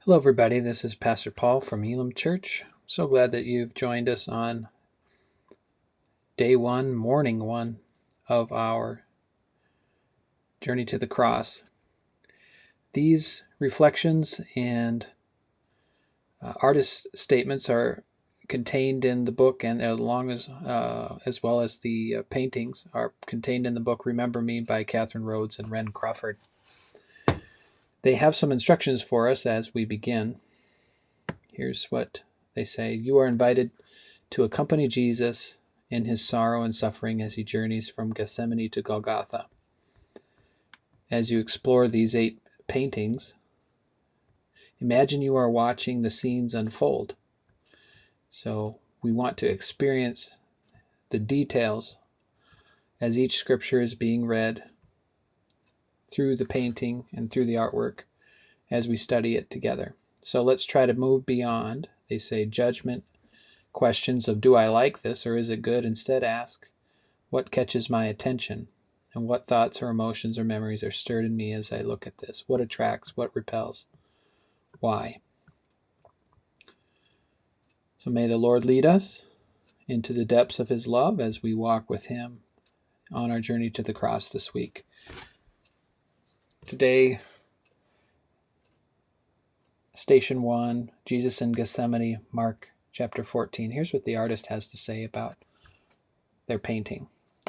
Hello, everybody. This is Pastor Paul from Elam Church. So glad that you've joined us on day one, morning one of our journey to the cross. These reflections and artist statements are contained in the book, and as well as the paintings are contained in the book "Remember Me" by Katherine, Rhodes, and Wren, Crawford. They have some instructions for us as we begin. Here's what they say: You are invited to accompany Jesus in his sorrow and suffering as he journeys from Gethsemane to Golgotha. As you explore these 8 paintings, imagine you are watching the scenes unfold. So we want to experience the details as each scripture is being read through the painting and through the artwork as we study it together. So let's try to move beyond, they say, judgment questions of do I like this or is it good? Instead ask, what catches my attention? And what thoughts or emotions or memories are stirred in me as I look at this? What attracts? What repels? Why? So may the Lord lead us into the depths of his love as we walk with him on our journey to the cross this week. Today, Station 1, Jesus in Gethsemane, Mark chapter 14. Here's what the artist has to say about their painting.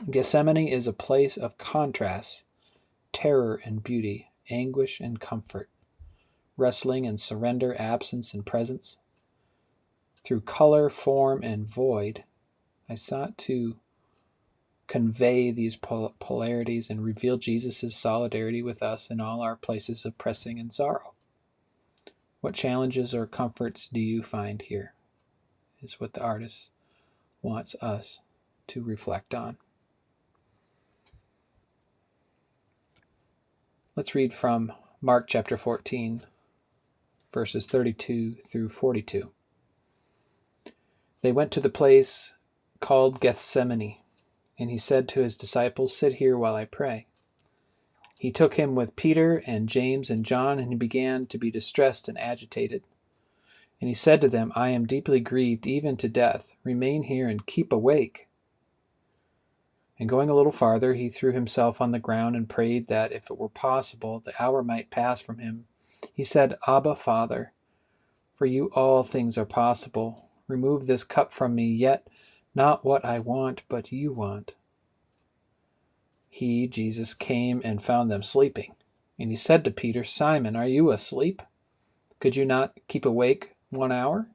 Gethsemane is a place of contrasts, terror and beauty, anguish and comfort, wrestling and surrender, absence and presence. Through color, form, and void, I sought to convey these polarities and reveal Jesus' solidarity with us in all our places of pressing and sorrow. What challenges or comforts do you find here? Is what the artist wants us to reflect on. Let's read from Mark chapter 14, verses 32 through 42. They went to the place called Gethsemane, and he said to his disciples, Sit here while I pray. He took him with Peter and James and John, and he began to be distressed and agitated. And he said to them, I am deeply grieved, even to death. Remain here and keep awake. And going a little farther, he threw himself on the ground and prayed that, if it were possible, the hour might pass from him. He said, Abba, Father, for you all things are possible. Remove this cup from me, yet not what I want, but you want. He, Jesus, came and found them sleeping. And he said to Peter, Simon, are you asleep? Could you not keep awake 1 hour?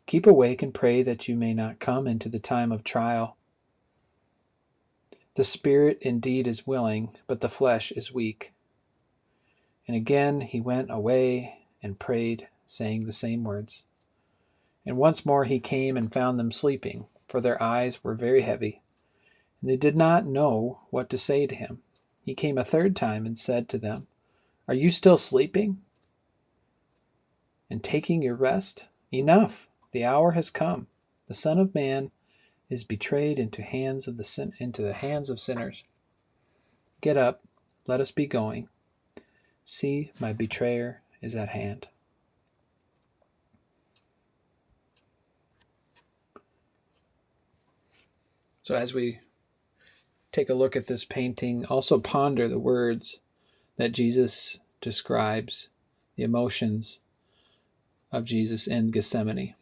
Keep awake and pray that you may not come into the time of trial. The spirit indeed is willing, but the flesh is weak. And again he went away and prayed, saying the same words. And once more he came and found them sleeping, for their eyes were very heavy, and they did not know what to say to him. He came a third time and said to them, Are you still sleeping and taking your rest? Enough, the hour has come. The Son of Man is betrayed into the hands of sinners. Get up, let us be going. See, my betrayer is at hand. So as we take a look at this painting, also ponder the words that Jesus describes, the emotions of Jesus in Gethsemane.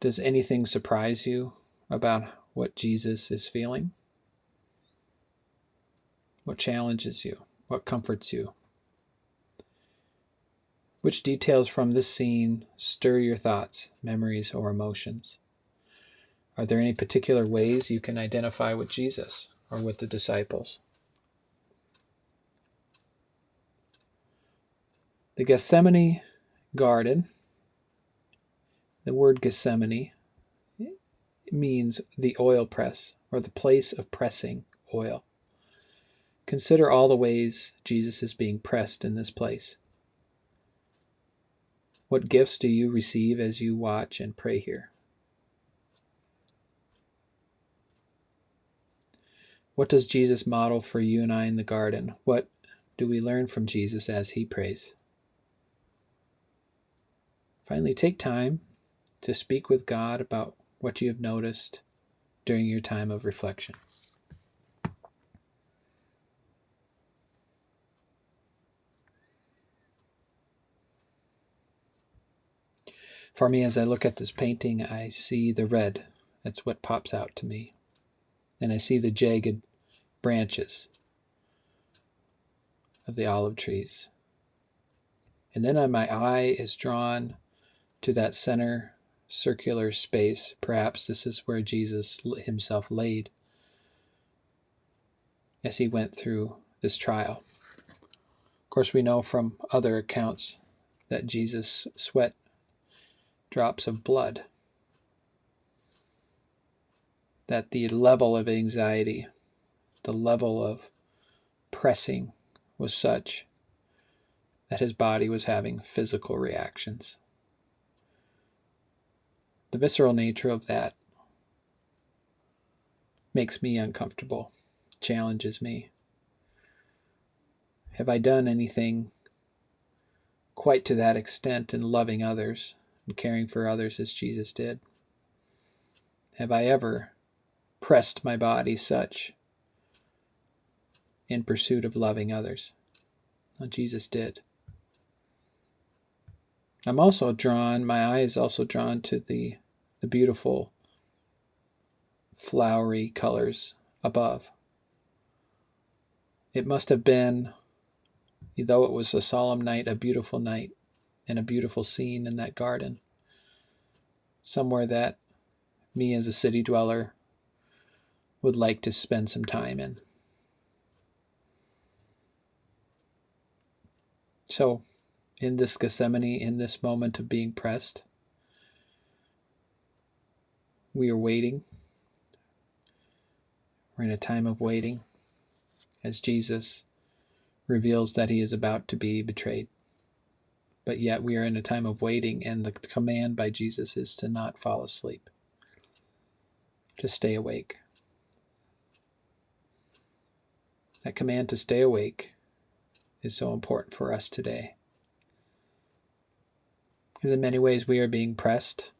Does anything surprise you about what Jesus is feeling? What challenges you? What comforts you? Which details from this scene stir your thoughts, memories, or emotions? Are there any particular ways you can identify with Jesus or with the disciples? The Gethsemane garden, the word Gethsemane, means the oil press or the place of pressing oil. Consider all the ways Jesus is being pressed in this place. What gifts do you receive as you watch and pray here? What does Jesus model for you and I in the garden? What do we learn from Jesus as he prays? Finally, take time to speak with God about what you have noticed during your time of reflection. For me, as I look at this painting, I see the red. That's what pops out to me. And I see the jagged branches of the olive trees. And then my eye is drawn to that center circular space. Perhaps this is where Jesus himself laid as he went through this trial. Of course, we know from other accounts that Jesus sweat drops of blood, that the level of anxiety, the level of pressing was such that his body was having physical reactions. The visceral nature of that makes me uncomfortable, challenges me. Have I done anything quite to that extent in loving others and caring for others as Jesus did? Have I ever pressed my body such in pursuit of loving others? Well, Jesus did. My eye is also drawn to the beautiful flowery colors above. It must have been, though it was a solemn night, a beautiful night and a beautiful scene in that garden. Somewhere that me as a city dweller would like to spend some time in. So, in this Gethsemane, in this moment of being pressed, we are waiting. We're in a time of waiting as Jesus reveals that he is about to be betrayed. But yet we are in a time of waiting, and the command by Jesus is to not fall asleep, to stay awake. That command to stay awake is so important for us today. Because in many ways we are being pressed.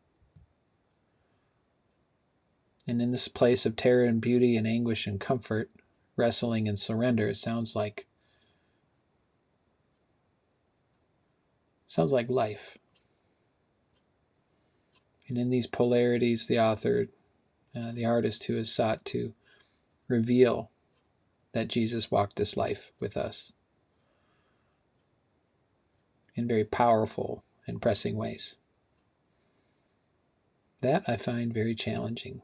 And in this place of terror and beauty and anguish and comfort, wrestling and surrender, it sounds like life. And in these polarities, the author, the artist who has sought to reveal that Jesus walked this life with us in very powerful and pressing ways. That I find very challenging.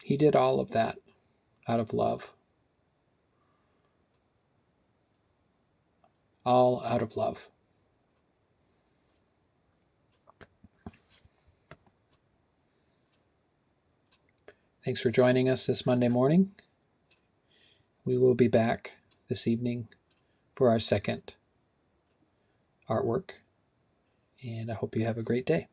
He did all of that out of love. All out of love. Thanks for joining us this Monday morning. We will be back this evening for our second artwork, and I hope you have a great day.